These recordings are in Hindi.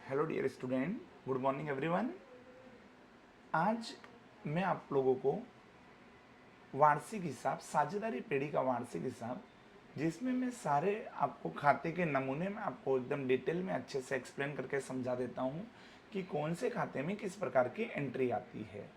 Hello dear student, good morning everyone. आज मैं आप लोगों को वार्षिक हिसाब, साझेदारी पेढ़ी का वार्षिक हिसाब, जिसमें मैं सारे आपको खाते के नमूने में आपको एकदम डिटेल में अच्छे से एक्सप्लेन करके समझा देता हूँ कि कौन से खाते में किस प्रकार की एंट्री आती है।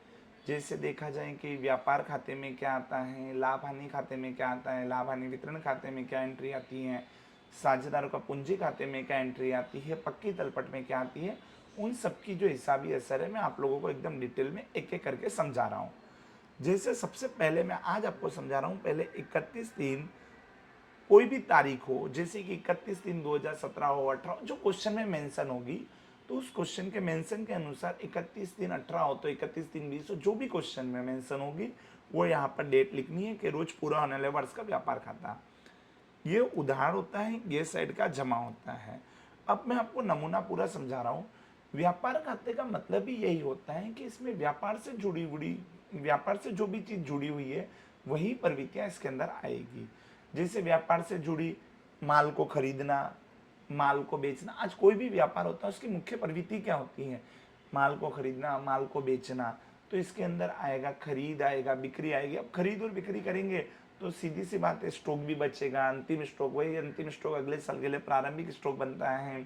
जैसे देखा जाए कि व्यापार खाते में क्या आता है, लाभ हानि खाते में क्या आता है, लाभ हानि वितरण खाते में क्या एंट्री आती है, साझेदारों का पूंजी खाते में क्या एंट्री आती है, पक्की तलपट में क्या आती है, उन सब की जो हिसाबी असर है मैं आप लोगों को एकदम डिटेल में एक एक करके समझा रहा हूँ। जैसे सबसे पहले मैं आज आपको समझा रहा हूँ, पहले 31/3 कोई भी तारीख हो, जैसे कि 31/3/2017 हो, 18 जो क्वेश्चन में मेंशन होगी, तो उस क्वेश्चन के मेंशन के अनुसार 31/3/18 हो तो 31/3/20 हो, जो भी क्वेश्चन में मेंशन होगी वो यहाँ पर डेट लिखनी है कि रोज पूरा होने वाले वर्ष का व्यापार खाता। ये उधार होता है, ये साइड का जमा होता है। अब मैं आपको नमूना पूरा समझा रहा हूँ। व्यापार खाते का मतलब ही यही होता है कि इसमें व्यापार से जो भी चीज़ जुड़ी हुई है वही प्रवृत्तियाँ इसके अंदर आएगी। जैसे व्यापार से जुड़ी माल को खरीदना, माल को बेचना। आज कोई भी व्यापार होता है उसकी मुख्य प्रवृत्ति क्या होती है? माल को खरीदना, माल को बेचना। तो इसके अंदर आएगा खरीद, आएगा बिक्री आएगी। अब खरीद और बिक्री करेंगे तो सीधी सी बात है, स्टॉक भी बचेगा। अंतिम स्टॉक, वही अंतिम स्टॉक अगले साल के लिए प्रारंभिक स्टॉक बनता है।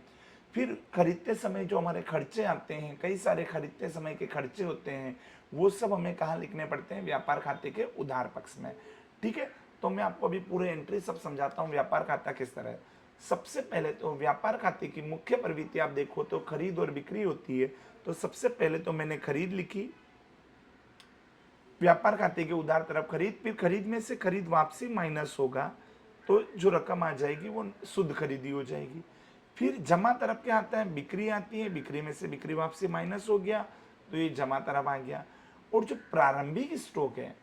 फिर खरीदते समय जो हमारे खर्चे आते हैं, कई सारे खरीदते समय के खर्चे होते हैं, वो सब हमें कहाँ लिखने पड़ते हैं? व्यापार खाते के उधार पक्ष में। ठीक है, तो मैं आपको अभी पूरे एंट्री सब समझाता हूँ व्यापार खाता किस तरह है। सबसे पहले तो व्यापार खाते की मुख्य प्रवृत्ति आप देखो तो खरीद और बिक्री होती है। तो सबसे पहले तो मैंने खरीद लिखी, व्यापार खाते के उधार तरफ खरीद, फिर खरीद में से खरीद वापसी माइनस होगा तो जो रकम आ जाएगी वो शुद्ध खरीदी हो जाएगी। फिर जमा तरफ क्या आता है? बिक्री आती है, बिक्री में से बिक्री वापसी माइनस हो गया तो ये जमा तरफ आ गया। और जो प्रारंभिक स्टॉक है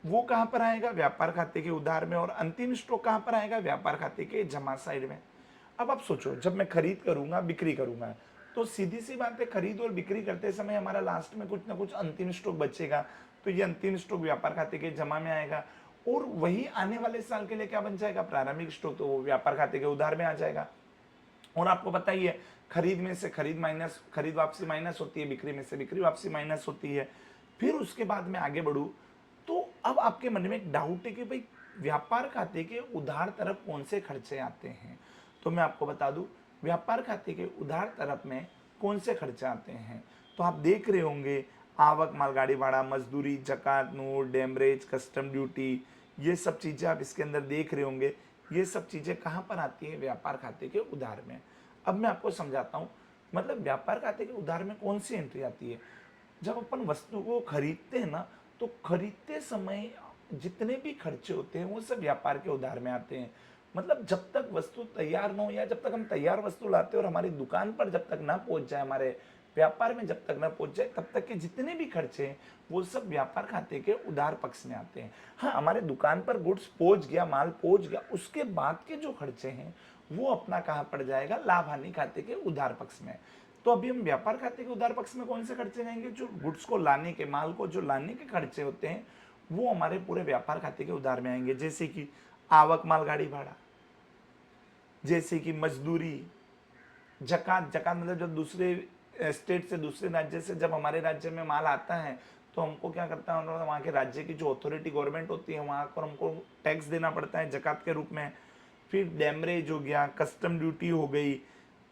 वो कहाँ पर आएगा? व्यापार खाते के उधार में। और अंतिम स्टॉक कहाँ पर आएगा? व्यापार खाते के जमा साइड में। अब आप सोचो, जब मैं खरीद करूंगा, बिक्री करूंगा, तो सीधी सी बात है, खरीद और बिक्री करते समय हमारा लास्ट में कुछ ना कुछ अंतिम स्टॉक बचेगा। तो ये अंतिम स्टॉक व्यापार खाते के जमा में आएगा और वही आने वाले साल के लिए क्या बन जाएगा? प्रारंभिक स्टॉक। तो वो व्यापार खाते के उधार में आ जाएगा। और आपको पता ही है, खरीद में से खरीद वापसी माइनस होती है, बिक्री में से बिक्री वापसी माइनस होती है। फिर उसके बाद में आगे बढ़ूं तो अब आपके मन में एक डाउट है कि भाई व्यापार खाते के उधार तरफ कौन से खर्चे आते हैं? तो मैं आपको बता दूं, व्यापार खाते के उधार तरफ में कौन से खर्चे आते हैं तो आप देख रहे होंगे, आवक, मालगाड़ी भाड़ा, मजदूरी, जकात, नोट, डेमरेज, कस्टम ड्यूटी, ये सब चीज़ें आप इसके अंदर देख रहे होंगे। ये सब चीज़ें कहाँ पर आती हैं? व्यापार खाते के उधार में। अब मैं आपको समझाता हूँ, मतलब व्यापार खाते के उधार में कौन सी एंट्री आती है? जब अपन वस्तु को खरीदते हैं ना, तो खरीदते समय जितने भी खर्चे होते हैं वो सब व्यापार के उधार में आते हैं। मतलब जब तक वस्तु तैयार ना हो, या जब तक हम तैयार वस्तु लाते हैं और हमारी दुकान पर जब तक ना पहुंच जाए, हमारे व्यापार में जब तक ना पहुंच जाए, तब तक के जितने भी खर्चे हैं वो सब व्यापार खाते के उधार पक्ष में आते हैं। हाँ, हमारे दुकान पर गुड्स पहुंच गया, माल पहुंच गया, उसके बाद के जो खर्चे हैं वो अपना कहाँ पड़ जाएगा? लाभ हानि खाते के उधार पक्ष में। तो अभी हम व्यापार खाते के उधार पक्ष में कौन से खर्चे जाएंगे? जो गुड्स को लाने के, माल को जो लाने के खर्चे होते हैं वो हमारे पूरे व्यापार खाते के उधार में आएंगे। जैसे कि आवक, मालगाड़ी भाड़ा, जैसे कि मजदूरी, जकात। जकात मतलब जब दूसरे स्टेट से, दूसरे राज्य से जब हमारे राज्य में माल आता है तो हमको क्या करता है, वहाँ के राज्य की जो अथॉरिटी, गवर्नमेंट होती है, वहाँ पर हमको टैक्स देना पड़ता है जकात के रूप में। फिर डैमरेज हो गया, कस्टम ड्यूटी हो गई।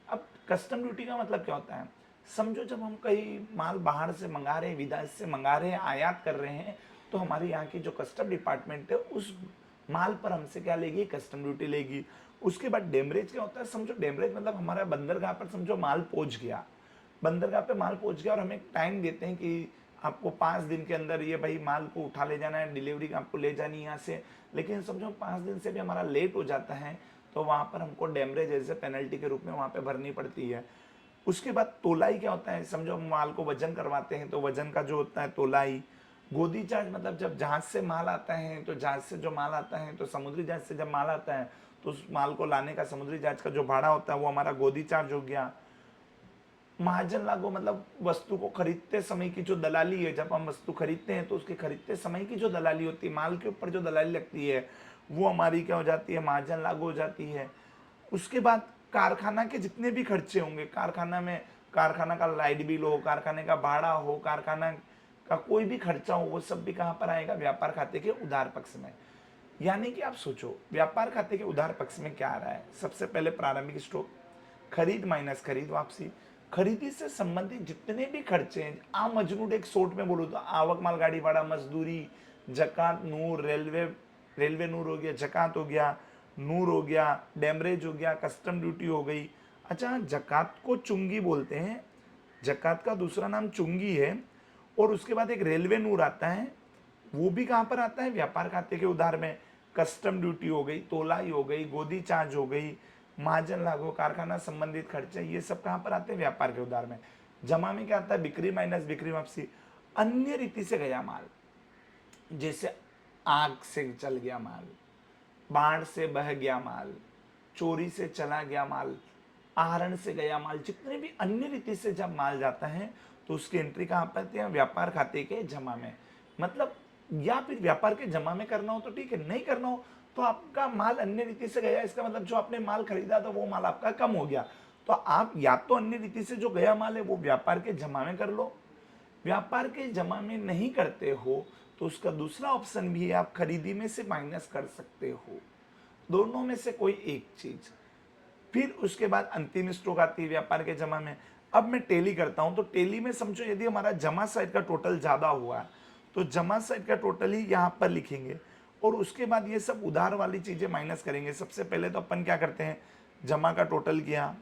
अब कस्टम ड्यूटी का मतलब क्या होता है? समझो जब हम कहीं माल बाहर से मंगा रहे हैं, विदेश से मंगा रहे हैं, आयात कर रहे हैं, तो हमारी यहाँ की जो कस्टम डिपार्टमेंट है उस माल पर हमसे क्या लेगी? कस्टम ड्यूटी लेगी। उसके बाद डेमरेज क्या होता है? समझो डेमरेज मतलब हमारा बंदरगाह पर समझो माल पहुंच गया, बंदरगाह पे माल पहुंच गया और हमें टाइम देते हैं कि आपको 5 दिन के अंदर ये भाई माल को उठा ले जाना है, डिलीवरी आपको ले जानी है यहाँ से। लेकिन समझो 5 दिन से भी हमारा लेट हो जाता है तो वहाँ पर हमको डेमरेज एज ए पेनल्टी के रूप में वहाँ पे भरनी पड़ती है। उसके बाद तोलाई क्या होता है? समझो हम माल को वजन करवाते हैं तो वजन का जो होता है तोलाई। गोदी चार्ज मतलब जब जहाज से माल आता है, तो जहाज से जो माल आता है, तो समुद्री जहाज से जब माल आता है तो उस माल को लाने का समुद्री जहाज का जो भाड़ा होता है वो हमारा गोदी चार्ज हो गया। महाजन लागू मतलब वस्तु को खरीदते समय की जो दलाली है, जब हम वस्तु खरीदते हैं तो उसके खरीदते समय की जो दलाली होती है, माल के ऊपर जो दलाली लगती है, वो हमारी क्या हो जाती है? महाजन लागू हो जाती है। उसके बाद कारखाना के जितने भी खर्चे होंगे, कारखाना में कारखाना का लाइट बिल हो, कारखाने का भाड़ा हो, कारखाना का कोई भी खर्चा हो, वो सब भी कहां पर आएगा? व्यापार खाते के उधार पक्ष में। यानी कि आप सोचो व्यापार खाते के उधार पक्ष में क्या आ रहा है? सबसे पहले प्रारंभिक स्टॉक, खरीद माइनस खरीद वापसी, खरीदी से संबंधित जितने भी खर्चे हैं, आम मजबूत एक शॉर्ट में बोलूँ तो आवक माल गाड़ी भाड़ा मजदूरी जकात नूर रेलवे नूर हो गया, जकात हो गया, नूर हो गया, डेमरेज हो गया, कस्टम ड्यूटी हो गई। अच्छा, जकात को चुंगी बोलते हैं, जकात का दूसरा नाम चुंगी है। और उसके बाद एक रेलवे नूर आता है, वो भी कहाँ पर आता है? व्यापार खाते के उधार में। कस्टम ड्यूटी हो गई, तोलाई हो गई, गोदी चार्ज हो गई, महाजन लागू, कारखाना संबंधित खर्चे, ये सब कहाँ पर आते हैं? व्यापार के उधार में। जमा में क्या आता है? बिक्री माइनस बिक्री वापसी। अन्य रीति से गया माल, जैसे आग से चल गया माल, बाढ़ से बह गया माल, चोरी से चला गया माल, आहरण से गया माल, जितने भी अन्य रीति से जब माल जाता है तो उसकी एंट्री कहाँ पर आती है? व्यापार खाते के जमा में। मतलब या फिर व्यापार के जमा में करना हो तो ठीक है, नहीं करना हो तो आपका माल अन्य रीति से गया, इसका मतलब जो आपने माल खरीदा था वो माल आपका कम हो गया, तो आप या तो अन्य रीति से जो गया माल है वो व्यापार के जमा में कर लो। व्यापार के जमा में नहीं करते हो तो उसका दूसरा ऑप्शन भी है, आप खरीदी में से माइनस कर सकते हो, दोनों में से कोई एक चीज। फिर उसके बाद अंतिम स्ट्रोक आती है व्यापार के जमा में। अब मैं टेली करता हूं तो टेली में समझो यदि हमारा जमा साइड का टोटल ज्यादा हुआ तो जमा साइड का टोटल ही यहां पर लिखेंगे और उसके बाद ये सब उधार वाली चीजें माइनस करेंगे। सबसे पहले तो अपन क्या करते हैं, जमा का टोटल किया,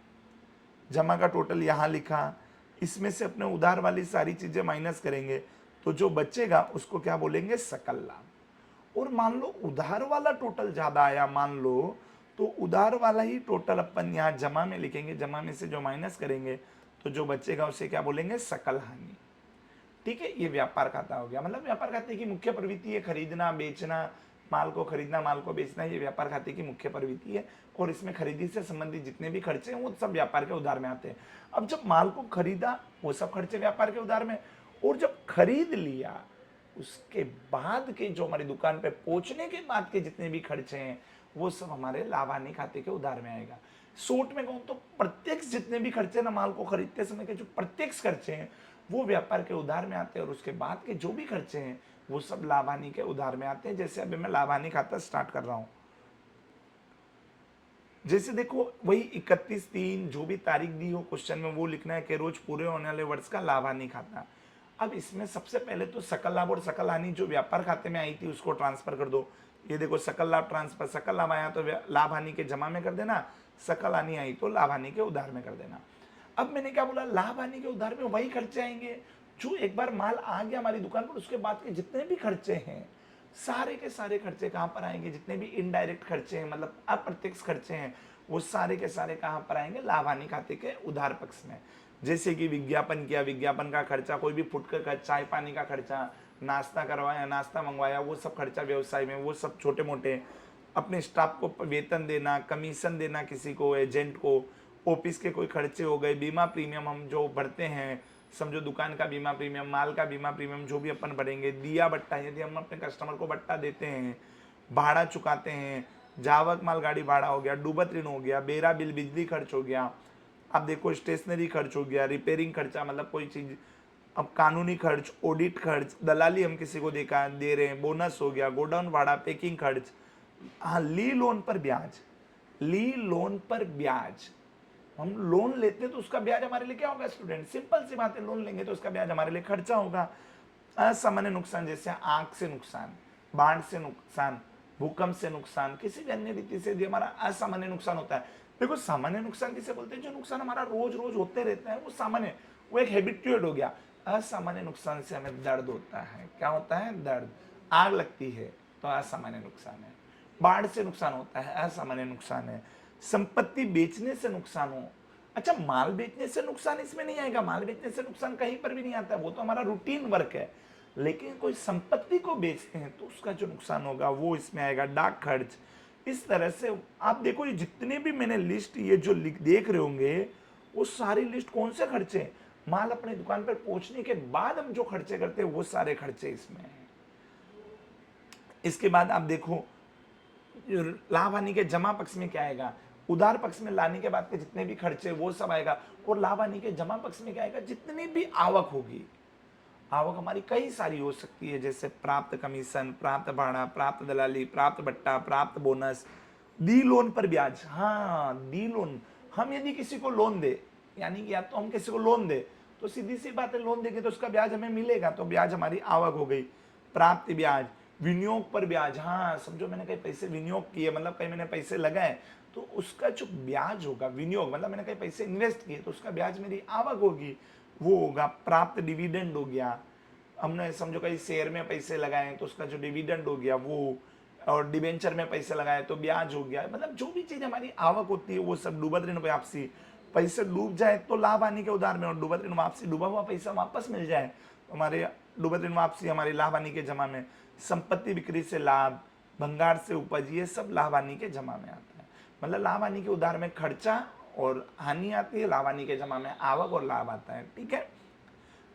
जमा का टोटल यहां लिखा, इसमें से अपने उधार वाली सारी चीजें माइनस करेंगे तो जो बचेगा उसको क्या बोलेंगे? सकल लाभ। और मान लो उधार वाला टोटल ज्यादा आया, मान लो तो उधार वाला ही टोटल अपन यहाँ जमा में लिखेंगे, जमा में से जो माइनस करेंगे तो जो बचेगा उसे क्या बोलेंगे? सकल हानि। ठीक है, ये व्यापार खाता हो गया। मतलब व्यापार खाते की मुख्य प्रवृत्ति है खरीदना बेचना, माल को खरीदना माल को बेचना, ये व्यापार खाते की मुख्य प्रवृत्ति है। और इसमें खरीदी से संबंधित जितने भी खर्चे हैं वो सब व्यापार के उधार में आते हैं। अब जब माल को खरीदा वो सब खर्चे व्यापार के उधार में, और जब खरीद लिया उसके बाद के जो हमारी दुकान पे पहुंचने के बाद के जितने भी खर्चे हैं वो सब हमारे लाभ हानि खाते के उधार में आएगा। शॉर्ट में कहूँ तो प्रत्यक्ष जितने भी खर्चे ना माल को खरीदते समय के जो प्रत्यक्ष खर्चे हैं वो व्यापार के उधार में आते हैं, और उसके बाद के जो भी खर्चे हैं वो सब लाभ हानि के उधार में आते हैं। जैसे अभी मैं लाभ हानि खाता स्टार्ट कर रहा हूं, जैसे देखो वही 31/3 जो भी तारीख दी हो क्वेश्चन में वो लिखना है कि रोज पूरे होने वाले वर्ष का लाभ हानि खाता। अब इसमें सबसे पहले तो सकल लाभ और सकल हानि जो व्यापार खाते में आई थी उसको ट्रांसफर कर दो। ये देखो सकल लाभ ट्रांसफर, सकल लाभ आया तो लाभ हानि के जमा में कर देना, सकल हानि आई तो लाभ हानि के उधार में कर देना। अब मैंने क्या बोला, लाभ हानि के उधार में वही खर्चे आएंगे जो एक बार माल आ गया हमारी दुकान पर उसके बाद के जितने भी खर्चे हैं सारे के सारे खर्चे कहां पर आएंगे? जितने भी इनडायरेक्ट खर्चे हैं मतलब अप्रत्यक्ष खर्चे हैं वो सारे के सारे कहां पर आएंगे? लाभ हानि खाते के उधार पक्ष में। जैसे कि विज्ञापन किया, विज्ञापन का खर्चा, कोई भी फुटकर का चाय पानी का खर्चा, नाश्ता करवाया, नाश्ता मंगवाया, वो सब खर्चा व्यवसाय में, वो सब छोटे मोटे, अपने स्टाफ को वेतन देना, कमीशन देना किसी को, एजेंट को, ऑफिस के कोई खर्चे हो गए, बीमा प्रीमियम हम जो भरते हैं, समझो दुकान का बीमा प्रीमियम, माल का बीमा प्रीमियम जो भी अपन भरेंगे, दिया बट्टा यदि हम अपने कस्टमर को बट्टा देते हैं, भाड़ा चुकाते हैं, जावक माल गाड़ी भाड़ा हो गया, डूबत ऋण हो गया, बेरा बिल बिजली खर्च हो गया, अब देखो स्टेशनरी खर्च हो गया, रिपेयरिंग खर्चा मतलब कोई चीज, अब कानूनी खर्च, ऑडिट खर्च, दलाली हम किसी को दे रहे हैं, बोनस हो गया, गोडाउन भाड़ा, पैकिंग खर्च। हाँ, ली लोन पर ब्याज, ली लोन पर ब्याज, हम लोन लेते हैं तो उसका ब्याज हमारे लिए क्या होगा स्टूडेंट? सिंपल सी बात है, लोन लेंगे तो उसका ब्याज हमारे लिए खर्चा होगा। असामान्य नुकसान जैसे आग से नुकसान, बाढ़ से नुकसान, भूकंप से नुकसान, किसी भी अन्य रीति से यदि हमारा असामान्य नुकसान होता है, देखो सामान्य नुकसान किसे बोलते हैं? जो नुकसान हमारा रोज रोज होते रहता है वो सामान्य, वो एक हैबिट्यूड हो गया। असामान्य नुकसान से हमें दर्द होता है, क्या होता है? दर्द। आग लगती है तो असामान्य नुकसान है, बाढ़ से नुकसान होता है असामान्य नुकसान है, संपत्ति बेचने से नुकसान हो, अच्छा माल बेचने से नुकसान इसमें नहीं आएगा, माल बेचने से नुकसान कहीं पर भी नहीं आता, वो तो हमारा रूटीन वर्क है। लेकिन कोई संपत्ति को बेचते हैं तो उसका जो नुकसान होगा वो इसमें आएगा, डाक खर्च। इस तरह से आप देखो ये जितने भी मैंने लिस्ट ये जो देख रहे होंगे वो सारी लिस्ट कौन से खर्चे? माल अपने दुकान पर पहुंचने के बाद हम जो खर्चे करते हैं वो सारे खर्चे इसमें हैं। इसके बाद आप देखो लाभ हानि के जमा पक्ष में क्या आएगा? उधार पक्ष में लाने के बाद के जितने भी खर्चे वो सब आएगा, और लाभ हानि के जमा पक्ष में क्या आएगा, जितनी भी आवक होगी। आवक हमारी कई सारी हो सकती है, जैसे प्राप्त कमीशन, प्राप्त भाड़ा, प्राप्त दलाली, प्राप्त भत्ता, प्राप्त बोनस, दी लोन पर ब्याज। हाँ, दी लोन, हम यदि किसी को लोन दे, यानी कि या तो हम किसी को लोन दे तो सीधी सी बात है, लोन देंगे तो उसका ब्याज हमें मिलेगा, तो ब्याज हमारी आवक हो गई। प्राप्त ब्याज, विनियोग पर ब्याज। हाँ, समझो मैंने कहीं पैसे विनियोग किए, मतलब कहीं मैंने पैसे लगाए तो उसका जो ब्याज होगा, विनियोग मतलब मैंने कहीं पैसे इन्वेस्ट किए तो उसका ब्याज मेरी आवक होगी, वो होगा। प्राप्त डिविडेंड हो गया, हमने समझो कहीं शेयर में पैसे लगाए तो उसका जो डिविडेंड हो गया वो, और डिबेंचर में पैसे लगाए तो ब्याज हो गया। मतलब जो भी चीज हमारी आवक होती है वो सब। डूबत ऋण वापसी, पैसे डूब जाए तो लाभ आने के उधार में, और डूबत ऋण वापसी, डूबा हुआ पैसा वापस मिल जाए तो हमारे डूबत ऋण वापसी हमारी लाभ हानि के जमा में। संपत्ति बिक्री से लाभ, भंगार से उपज, ये सब लाभ हानि के जमा में आता है। मतलब लाभ हानि के उधार में खर्चा और हानि आती है, लाभ हानि के जमा में आवक और लाभ आता है। ठीक है,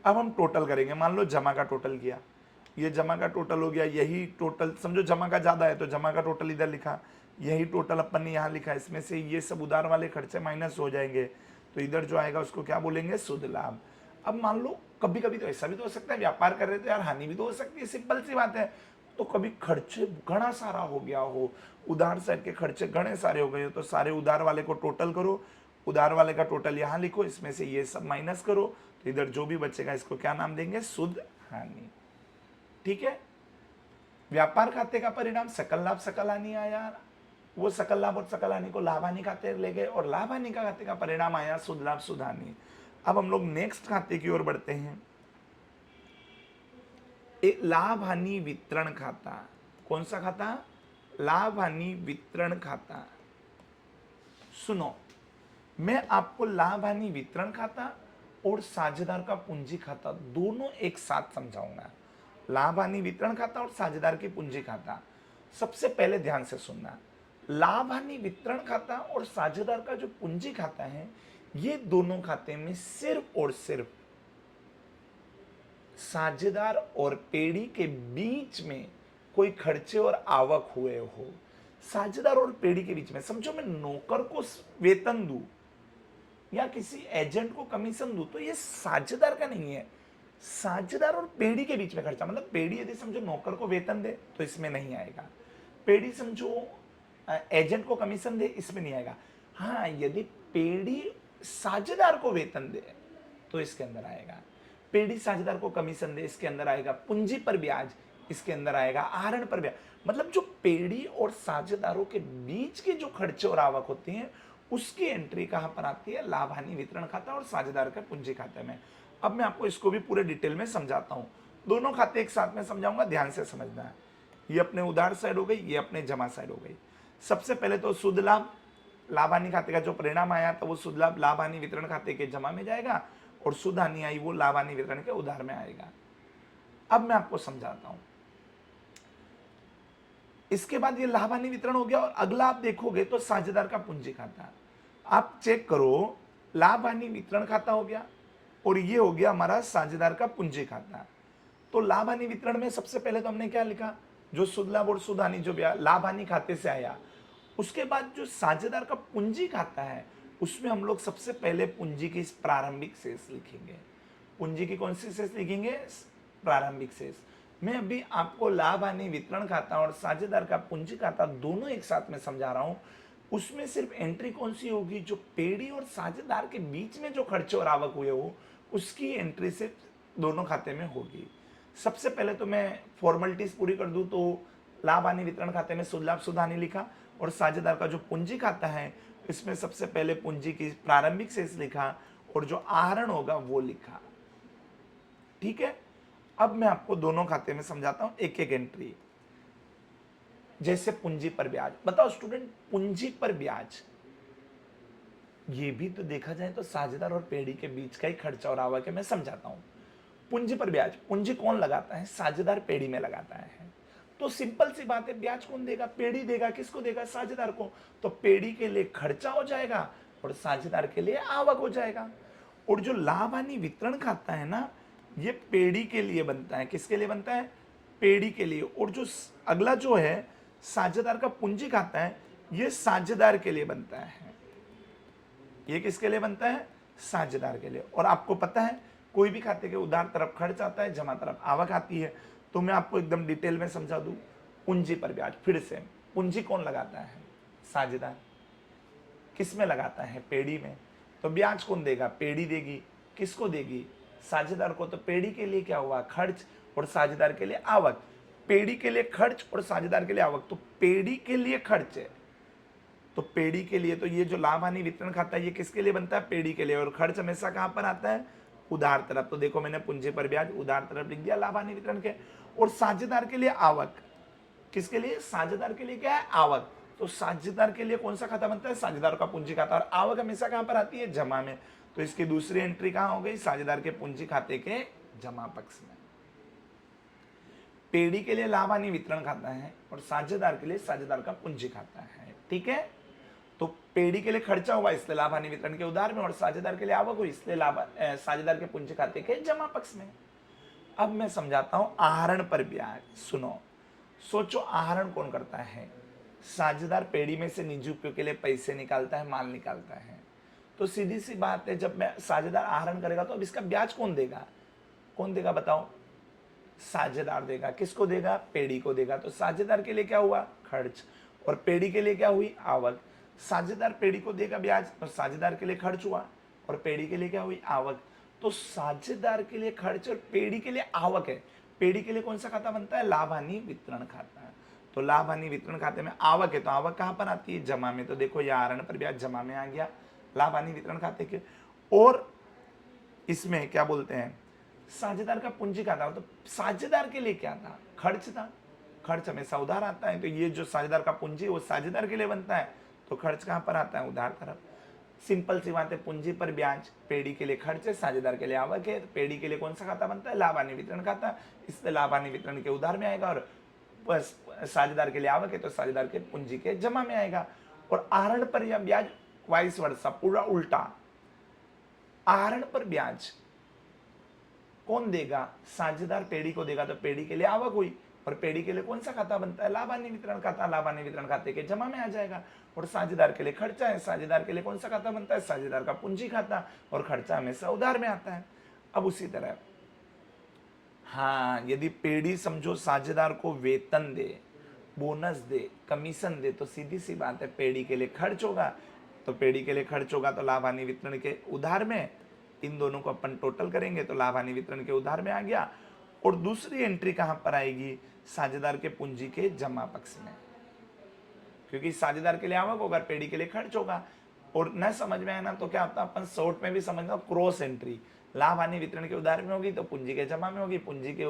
अब हम टोटल करेंगे। मान लो जमा का टोटल किया, ये जमा का टोटल हो गया, यही टोटल समझो जमा का ज्यादा है तो जमा का टोटल इधर लिखा, यही टोटल अपन ने यहाँ लिखा। इसमें से ये सब उधार वाले खर्चे माइनस हो जाएंगे, तो इधर जो आएगा उसको क्या बोलेंगे, शुद्ध लाभ। अब मान लो कभी कभी तो ऐसा भी तो हो सकता है, व्यापार कर रहे थे यार, हानि भी तो हो सकती है, सिंपल सी बात है। तो कभी खर्चे घना सारा हो गया हो, उधार साइड के खर्चे घने सारे हो गए हो, तो सारे उधार वाले को टोटल करो, उधार वाले का टोटल यहाँ लिखो, इसमें से ये सब माइनस करो, तो इधर जो भी बचेगा इसको क्या नाम देंगे, शुद्ध हानि। ठीक है, व्यापार खाते का परिणाम सकल लाभ सकल हानि आया, वो सकल लाभ और सकल हानि को लाभ हानि खाते ले गए, और लाभ हानि का खाते का परिणाम आया शुद्ध लाभ शुद्ध हानि। अब हम लोग नेक्स्ट खाते की ओर बढ़ते हैं, एक लाभ हानि वितरण खाता। कौन सा खाता, लाभ हानि वितरण खाता। सुनो, मैं आपको लाभ हानि वितरण खाता और साझेदार का पूंजी खाता दोनों एक साथ समझाऊंगा। लाभ हानि वितरण खाता और साझेदार की पूंजी खाता। सबसे पहले ध्यान से सुनना, लाभ हानि वितरण खाता और साझेदार का जो पूंजी खाता है, ये दोनों खाते में सिर्फ और सिर्फ साझेदार और पेड़ी के बीच में कोई खर्चे और आवक हुए हो। साझेदार और पेड़ी के बीच में, समझो मैं नौकर को वेतन दूं या किसी एजेंट को कमीशन दूं, तो ये साझेदार का नहीं है, साझेदार और पेड़ी के बीच में खर्चा। मतलब पेड़ी यदि समझो नौकर को वेतन दे तो इसमें नहीं आएगा, पेड़ी समझो एजेंट को कमीशन दे, इसमें नहीं आएगा। हाँ, यदि पेड़ी साझेदार को वेतन दे तो इसके अंदर आएगा, पेड़ी साझेदार को कमीशन दे इसके अंदर आएगा, पूंजी पर ब्याज इसके अंदर आएगा, आहरण पर ब्याज। मतलब जो पेड़ी और साझेदारों के बीच के जो खर्चे और आवक होती हैं उसकी एंट्री कहां पर आती है, लाभ हानि वितरण खाता और साझेदार का पूंजी खाते में। अब मैं आपको इसको भी पूरे डिटेल में समझाता हूं, दोनों खाते एक साथ में समझाऊंगा, ध्यान से समझना है। ये अपने उधार साइड हो गई, ये अपने जमा साइड हो गई। सबसे पहले तो शुद्ध लाभ, लाभ हानि खाते का जो परिणाम आया तो वो शुद्ध लाभ लाभ हानि वितरण खाते के जमा में जाएगा, और शुद्ध हानि आई वो लाभ हानि वितरण के उधार में आएगा। अब मैं आपको समझाता हूं, इसके बाद ये लाभ हानि वितरण हो गया, और अगला आप देखोगे तो साझेदार का पूंजी खाता। आप चेक करो, लाभ हानि वितरण खाता हो गया और ये हो गया हमारा साझेदार का पूंजी खाता। तो लाभ हानि वितरण में सबसे पहले तो हमने क्या लिखा, जो शुद्ध लाभ और शुद्ध हानि जो लाभ हानि खाते से आया। उसके बाद जो साझेदार का पूंजी खाता है उसमें हम लोग सबसे पहले पूंजी की प्रारंभिक शेष लिखेंगे। पूंजी की कौन सी शेष लिखेंगे, प्रारंभिक शेष। मैं अभी आपको लाभ हानि वितरण खाता और साझेदार का पूंजी खाता दोनों एक साथ में समझा रहा हूं। उसमें सिर्फ एंट्री कौन सी होगी, जो पेड़ी और साझेदार के बीच में जो खर्चे और आवक हुए हो उसकी एंट्री से दोनों खाते में होगी। सबसे पहले तो मैं फॉर्मेलिटीज पूरी कर दूं, तो लाभ हानि वितरण खाते में शुद्ध लाभ शुद्ध हानि लिखा, और साझेदार का जो पूंजी खाता है इसमें सबसे पहले पूंजी की प्रारंभिक शेष लिखा, और जो आहरण होगा वो लिखा। ठीक है, अब मैं आपको दोनों खाते में समझाता हूं एक एक एंट्री। जैसे पूंजी पर ब्याज, बताओ स्टूडेंट, पूंजी पर ब्याज ये भी तो देखा जाए तो साझेदार और पेड़ी के बीच का ही खर्चा और आवक है। मैं समझाता हूं, पूंजी पर ब्याज, पूंजी कौन लगाता है, साझेदार पेड़ी में लगाता है। तो सिंपल सी बात है, ब्याज कौन देगा, पेड़ी देगा। किसको देगा, साझेदार को। तो पेड़ी के लिए खर्चा हो जाएगा और साझेदार के लिए आवक हो जाएगा। और जो लाभ हानि वितरण खाता है ना, ये पेड़ी के लिए बनता है। किसके लिए बनता है, पेड़ी के लिए। और जो अगला जो है साझेदार का पूंजी खाता है, ये साझेदार के लिए बनता है। ये किसके लिए बनता है? साझेदार के लिए। और आपको पता है कोई भी खाते के उधार तरफ खर्च आता है, जमा तरफ आवक आती है। तो मैं आपको एकदम डिटेल में समझा दूं। पूंजी पर ब्याज, फिर से पूंजी कौन लगाता है? साझेदार। किस में लगाता है? पेड़ी में। तो ब्याज कौन देगा? पेड़ी देगी। किसको देगी? साझेदार को। तो पेड़ी के लिए क्या हुआ? खर्च, और साझेदार के लिए आवक। पेड़ी के लिए खर्च और साझेदार के लिए आवक। तो पेड़ी के लिए खर्च है, तो पेड़ी के लिए, तो ये जो लाभ हानि वितरण खाता है ये किसके लिए बनता है? पेड़ी के लिए। और खर्च हमेशा कहां पर आता है? उधार तरफ। तो देखो मैंने पूंजी पर ब्याज उधार तरफ लिख दिया लाभ हानि वितरण के। और साझेदार के लिए आवक। किसके लिए? साझेदार के लिए क्या है? आवक। तो साझेदार के लिए कौन सा खाता बनता है? साझेदार का पूंजी खाता। और आवक हमेशा कहां पर आती है? जमा में। तो इसकी दूसरी एंट्री कहां हो गई? साझेदार के पूंजी खाते के जमा पक्ष में। पेड़ी के लिए लाभ हानि वितरण खाता है और साझेदार के लिए साझेदार का पूंजी खाता है। ठीक है। तो पेड़ी के लिए खर्चा हुआ इसलिए लाभ हानि वितरण के उधार में, और साझेदार के लिए आवक हुई इसलिए साझेदार के पूंजी खाते के जमा पक्ष में। अब मैं समझाता हूं आहरण पर ब्याज। सुनो, सोचो आहरण कौन करता है? साझेदार पेड़ी में से निजी उपयोग के लिए पैसे निकालता है, माल निकालता है। तो सीधी सी बात है, जब मैं साझेदार आहरण करेगा तो अब इसका ब्याज कौन देगा? कौन देगा बताओ? साझेदार देगा। किसको देगा? पेड़ी को देगा। तो साझेदार के लिए क्या हुआ? खर्च। और पेड़ी के लिए क्या हुई? आवक। साझेदार पेड़ी को देगा ब्याज, तो साझेदार के लिए खर्च हुआ, और पेड़ी के लिए क्या हुई? आवक। तो साझेदार के लिए खर्च और पेड़ी के लिए आवक है। पेड़ी के लिए कौन सा खाता बनता है? लाभ हानि वितरण खाता है। तो लाभ हानि वितरण खाते में आवक है, तो आवक कहां पर आती है? जमा में। तो देखो ये आहरण पर ब्याज जमा में आ गया लाभ हानि वितरण खाते के। और इसमें क्या बोलते हैं? साझेदार का पूंजी खाता। तो साझेदार के लिए क्या था? खर्च था। खर्च हमेशा उधार आता है, तो ये जो साझेदार का पूंजी वो साझेदार के लिए बनता है। तो खर्च कहां पर आता है? उधार तरफ। सिंपल सी बात है, पूंजी पर ब्याज। पेड़ी के लिए खर्च है, साझेदार के लिए आवक है। तो पेड़ी के लिए कौन सा खाता बनता है? लाभ हानि वितरण खाता। इसलिए लाभ हानि वितरण के उधार में आएगा, और बस साझेदार के लिए आवक है तो साझेदार के पूंजी के जमा में आएगा। और आहरण पर यह ब्याज वाइस वर्सा, पूरा उल्टा। आहरण पर ब्याज कौन देगा? साझेदार पेड़ी को देगा। तो पेड़ी के लिए आवक हुई, और पेड़ी के लिए कौन सा खाता बनता है? लाभ हानि वितरण खाता। लाभ हानि वितरण खाते के जमा में आ जाएगा। और साझेदार के लिए खर्चा है, साझेदार के लिए कौन सा खाता बनता है? साझेदार का पूंजी खाता। और खर्चा हमेशा उधार में आता है। अब उसी तरह हाँ, यदि पेड़ी समझो साझेदार को वेतन दे, बोनस दे, कमीशन दे, तो सीधी सी बात है पेड़ी के लिए खर्च होगा। तो पेड़ी के लिए खर्च होगा तो लाभ हानि वितरण के उधार में। इन दोनों को अपन टोटल करेंगे तो लाभ हानि वितरण के उधार में आ गया। और दूसरी एंट्री कहां पर आएगी? साझेदार के पूंजी के जमा पक्ष में, क्योंकि साझेदार के लिए आवक होगा, पेड़ी के लिए खर्च होगा। और न समझ में आए ना तो क्या होता है, अपन शॉर्ट में भी समझना, क्रॉस एंट्री। लाभ हानि वितरण के उधार में होगी तो पूंजी के जमा में होगी, पूंजी के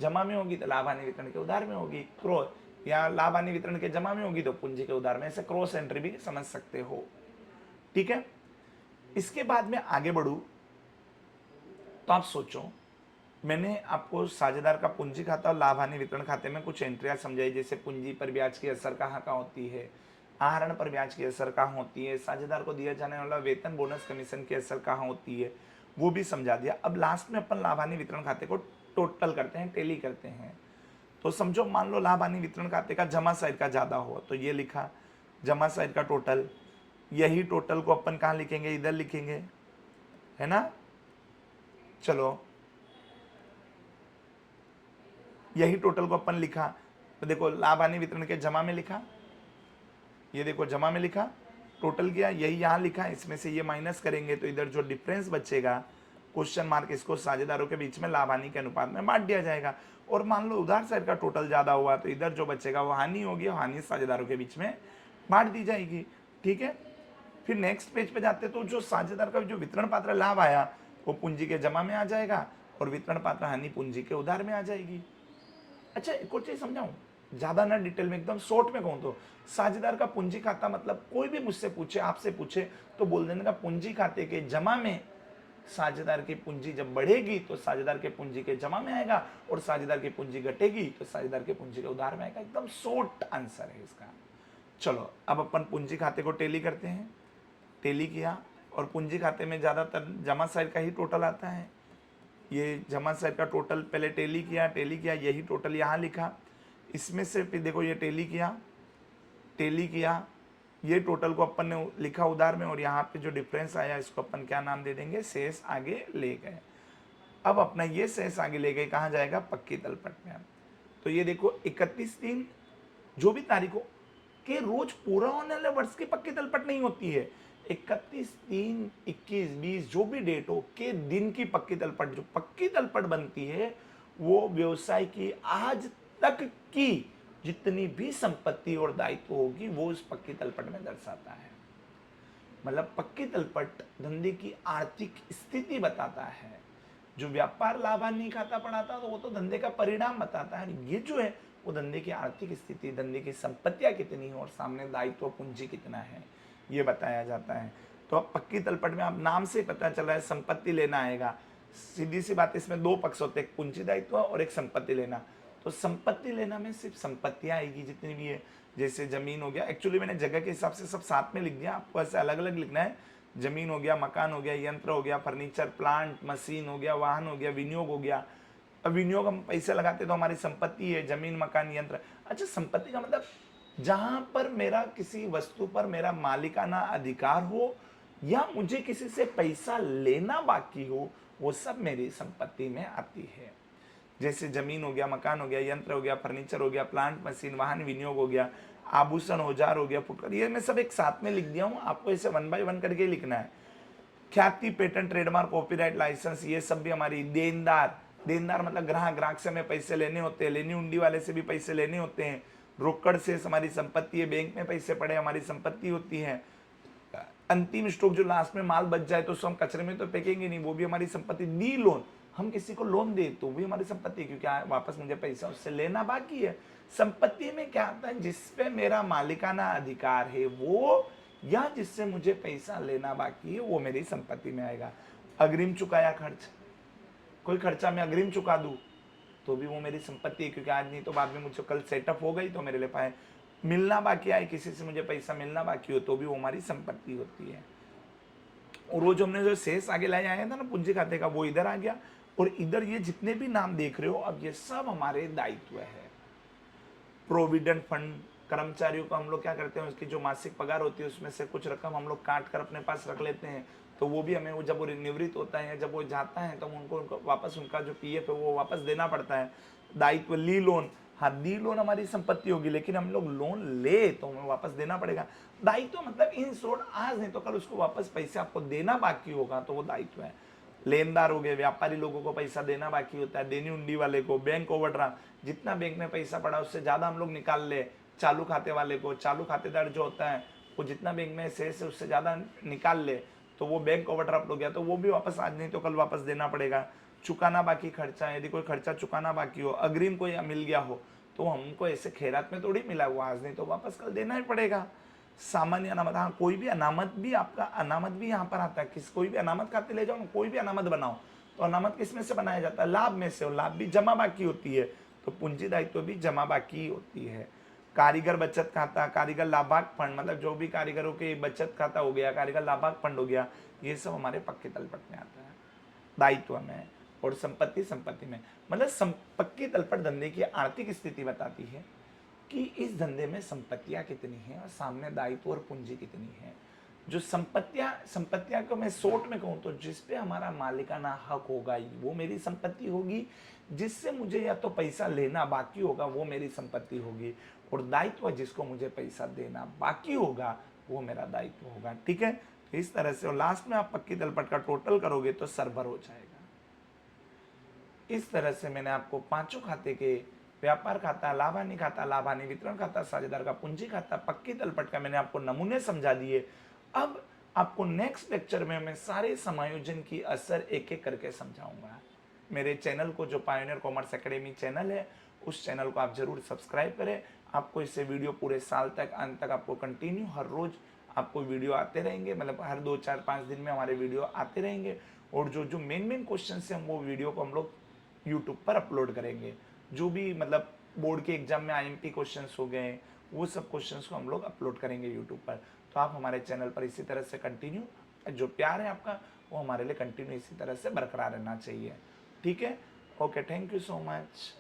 जमा में होगी तो लाभ हानि वितरण के उधार में होगी। क्रॉस, या लाभ हानि वितरण के जमा में होगी तो पूंजी के उधार में। ऐसे क्रॉस एंट्री भी समझ सकते हो। ठीक है। इसके बाद में आगे बढ़ू तो आप सोचो, मैंने आपको साझेदार का पूंजी खाता और लाभ हानि वितरण खाते में कुछ एंट्रियां समझाई, जैसे पूंजी पर ब्याज की असर कहाँ कहाँ होती है, आहरण पर ब्याज की असर कहाँ होती है, साझेदार को दिया जाने वाला वेतन, बोनस, कमीशन की असर कहाँ होती है, वो भी समझा दिया। अब लास्ट में अपन लाभ हानि वितरण खाते को टोटल करते हैं, टेली करते हैं। तो समझो, मान लो लाभ हानि वितरण खाते का जमा साइड का ज्यादा हो, तो ये लिखा जमा साइड का टोटल। यही टोटल को अपन कहाँ लिखेंगे? इधर लिखेंगे, है ना। चलो, यही टोटल को अपन लिखा, तो देखो लाभ हानि वितरण के जमा में लिखा, ये देखो जमा में लिखा, टोटल किया, यही यहाँ लिखा। इसमें से ये माइनस करेंगे तो इधर जो डिफरेंस बचेगा, क्वेश्चन मार्क, इसको साझेदारों के बीच में लाभ हानि के अनुपात में बांट दिया जाएगा। और मान लो उधार साइड का टोटल ज्यादा हुआ तो इधर जो बचेगा वो हानि होगी, हानि साझेदारों के बीच में बांट दी जाएगी। ठीक है। फिर नेक्स्ट पेज पे जाते तो जो साझेदार का जो वितरण पात्र लाभ आया वो पूंजी के जमा में आ जाएगा, और वितरण पात्र हानि पूंजी के उधार में आ जाएगी। अच्छा, एक और चीज समझाऊं, ज्यादा ना डिटेल में, एकदम शॉर्ट में कहूं तो साझेदार का पूंजी खाता मतलब, कोई भी मुझसे पूछे, आपसे पूछे तो बोल देने का पूंजी खाते के जमा में साझेदार की पूंजी जब बढ़ेगी तो साझेदार के पूंजी के जमा में आएगा, और साझेदार की पूंजी घटेगी तो साझेदार के पूंजी के उधार में आएगा। एकदम शॉर्ट आंसर है इसका। चलो अब अपन पूंजी खाते को टेली करते हैं। टेली किया, और पूंजी खाते में ज्यादातर जमा साइड का ही टोटल आता है। ये जमा साइड का टोटल पहले टेली किया, यही टोटल यहाँ लिखा। इसमें से फिर देखो ये टेली किया, ये टोटल को अपन ने लिखा उधार में, और यहाँ पे जो डिफरेंस आया इसको अपन क्या नाम दे देंगे, शेष आगे ले गए। अब अपना ये शेष आगे ले गए कहाँ जाएगा, पक्की तलपट में। तो ये देखो 31/3 जो भी तारीखों के रोज पूरा होने वाले वर्ष की पक्की तलपट नहीं होती है, 31/3/21/20 जो भी डेट हो के दिन की पक्की तलपट, जो पक्की तलपट बनती है वो व्यवसाय की आज तक की जितनी भी संपत्ति और दायित्व होगी वो उस पक्की तलपट में दर्शाता है। मतलब पक्की तलपट धंधे की आर्थिक स्थिति बताता है। जो व्यापार लाभ हानि खाता पढ़ाता तो वो तो धंधे का परिणाम बताता है, ये जो है वो धंधे की आर्थिक स्थिति, धंधे की संपत्तियां कितनी है और सामने दायित्व पूंजी कितना है ये बताया जाता है। तो अब पक्की तलपट में आप नाम से पता चल रहा है संपत्ति लेना आएगा। सीधी सी बात, इसमें दो पक्ष होते हैं, एक पूंजी दायित्व और एक संपत्ति लेना। तो संपत्ति लेना में सिर्फ संपत्तियां आएगी जितनी भी है, जैसे जमीन हो गया, एक्चुअली मैंने जगह के हिसाब से सब साथ में लिख दिया, आपको ऐसे अलग अलग लिखना है। जमीन हो गया, मकान हो गया, यंत्र हो गया, फर्नीचर, प्लांट, मशीन हो गया, वाहन हो गया, विनियोग हो गया। अब विनियोग हम पैसे लगाते तो हमारी संपत्ति है, जमीन, मकान, यंत्र। अच्छा, संपत्ति का मतलब जहां पर मेरा किसी वस्तु पर मेरा मालिकाना अधिकार हो या मुझे किसी से पैसा लेना बाकी हो, वो सब मेरी संपत्ति में आती है। जैसे जमीन हो गया, मकान हो गया, यंत्र हो गया, फर्नीचर हो गया, प्लांट, मशीन, वाहन, विनियोग हो गया, आभूषण, औजार हो गया, फुटकर, ये मैं सब एक साथ में लिख दिया हूँ, आपको इसे 1 बाय 1 करके लिखना है। ख्याति, पेटेंट, ट्रेडमार्क, कॉपीराइट, लाइसेंस, ये सब भी हमारी। देनदार, देनदार मतलब ग्राहक, ग्राहक से हमें पैसे लेने होते हैं, लेनी उंडी वाले से भी पैसे लेने होते हैं। रोकड़ से हमारी संपत्ति है, बैंक में पैसे पड़े हमारी संपत्ति होती है। अंतिम स्टॉक जो लास्ट में माल बच जाए तो उसको हम कचरे में तो फेंकेंगे नहीं, वो भी हमारी संपत्ति। दी लोन, हम किसी को लोन दे तो भी हमारी संपत्ति, क्योंकि वापस मुझे पैसा उससे लेना बाकी है। संपत्ति में क्या आता है, जिसपे मेरा मालिकाना अधिकार है वो, या जिससे मुझे पैसा लेना बाकी है वो मेरी संपत्ति में आएगा। अग्रिम चुकाया खर्च, कोई खर्चा मैं अग्रिम चुका दूं तो भी वो मेरी संपत्ति है, क्योंकि आज नहीं तो बाद में मुझे कल सेटअप हो गई तो मेरे लिए पाए। मिलना बाकी आए, किसी से मुझे पैसा मिलना बाकी हो तो भी वो हमारी संपत्ति होती है। और वो जो हमने जो शेष आगे लाया आया था ना पूंजी खाते का, वो इधर आ गया। और इधर ये जितने भी नाम देख रहे हो, अब ये सब हमारे दायित्व है। प्रोविडेंट फंड, कर्मचारियों को हम लोग क्या करते हैं, उसकी जो मासिक पगार होती है उसमें से कुछ रकम हम लोग काट कर अपने पास रख लेते हैं, तो वो भी हमें, वो जब वो निवृत्त होता है, जब वो जाता है तो उनको वापस उनका जो पीएफ है वो वापस देना पड़ता है। दायित्व, ली लोन, हाँ दी लोन हमारी संपत्ति होगी, लेकिन हम लोग लोन ले तो हमें वापस देना पड़ेगा। दायित्व मतलब इन शॉर्ट, आज नहीं तो कल उसको वापस पैसे आपको देना बाकी होगा तो वो दायित्व है। लेनदार हो गए, व्यापारी लोगों को पैसा देना बाकी होता है, देनी उंडी वाले को। बैंक ओवरड्राफ्ट, जितना बैंक में पैसा पड़ा उससे ज़्यादा हम लोग निकाल ले, चालू खाते वाले को, चालू खातेदार जो होता है वो जितना बैंक में शेष है उससे ज़्यादा निकाल ले तो वो बैंक ओवरड्राफ्ट हो गया, तो वो भी वापस आज नहीं तो कल वापस देना पड़ेगा। चुकाना बाकी खर्चा, यदि कोई खर्चा चुकाना बाकी हो, अग्रिम कोई मिल गया हो तो हमको ऐसे खैरात में थोड़ी मिला हुआ, आज नहीं तो वापस कल देना ही पड़ेगा। सामान्य अनामत, हाँ कोई भी अनामत भी, आपका अनामत भी यहाँ पर आता है। कोई भी अनामत खाते ले जाओ ना, कोई भी अनामत बनाओ तो अनामत किस में से बनाया जाता है, लाभ में से, और लाभ भी जमा बाकी होती है, तो पूंजी दायित्व भी जमा बाकी होती है। कारीगर बचत खाता, कारीगर लाभाक फंड, मतलब जो भी कारीगरों के बचत खाता हो गया, कारीगर लाभाक फंड हो गया, ये सब हमारे पक्के तलपट में आता है, दायित्व में। और संपत्ति, संपत्ति में मतलब पक्की तलपट धंधे की आर्थिक स्थिति बताती है कि इस धंधे में संपत्तियां कितनी हैं और सामने दायित्व और पूंजी कितनी है। जो संपत्तियां को मैं शॉर्ट में कहूँ तो जिस पे हमारा मालिकाना हक होगा वो मेरी संपत्ति होगी, जिससे मुझे या तो पैसा लेना बाकी होगा वो मेरी संपत्ति होगी, और दायित्व जिसको मुझे पैसा देना बाकी होगा वो मेरा दायित्व होगा। ठीक है, तो इस तरह से, और लास्ट में आप पक्की तलपट का टोटल करोगे तो सरभर हो जाएगा। इस तरह से मैंने आपको पांचों खाते के, व्यापार खाता, लाभ हानि खाता, लाभ हानि वितरण खाता, साझेदार का पूंजी खाता, पक्की तलपट का मैंने आपको नमूने समझा दिए। अब आपको नेक्स्ट लेक्चर में मैं सारे समायोजन की असर एक एक करके समझाऊंगा। मेरे चैनल को, जो पायोनियर कॉमर्स एकेडमी चैनल है, उस चैनल को आप जरूर सब्सक्राइब करें। आपको इससे वीडियो पूरे साल तक, अंत तक आपको कंटिन्यू हर रोज आपको वीडियो आते रहेंगे, मतलब हर 2, 4, 5 दिन में हमारे वीडियो आते रहेंगे। और जो मेन क्वेश्चन है वो वीडियो को हम लोग यूट्यूब पर अपलोड करेंगे। जो भी मतलब बोर्ड के एग्जाम में आईएमपी क्वेश्चंस हो गए, वो सब क्वेश्चंस को हम लोग अपलोड करेंगे यूट्यूब पर। तो आप हमारे चैनल पर इसी तरह से कंटिन्यू, जो प्यार है आपका वो हमारे लिए कंटिन्यू इसी तरह से बरकरार रहना चाहिए। ठीक है, okay, thank you so much.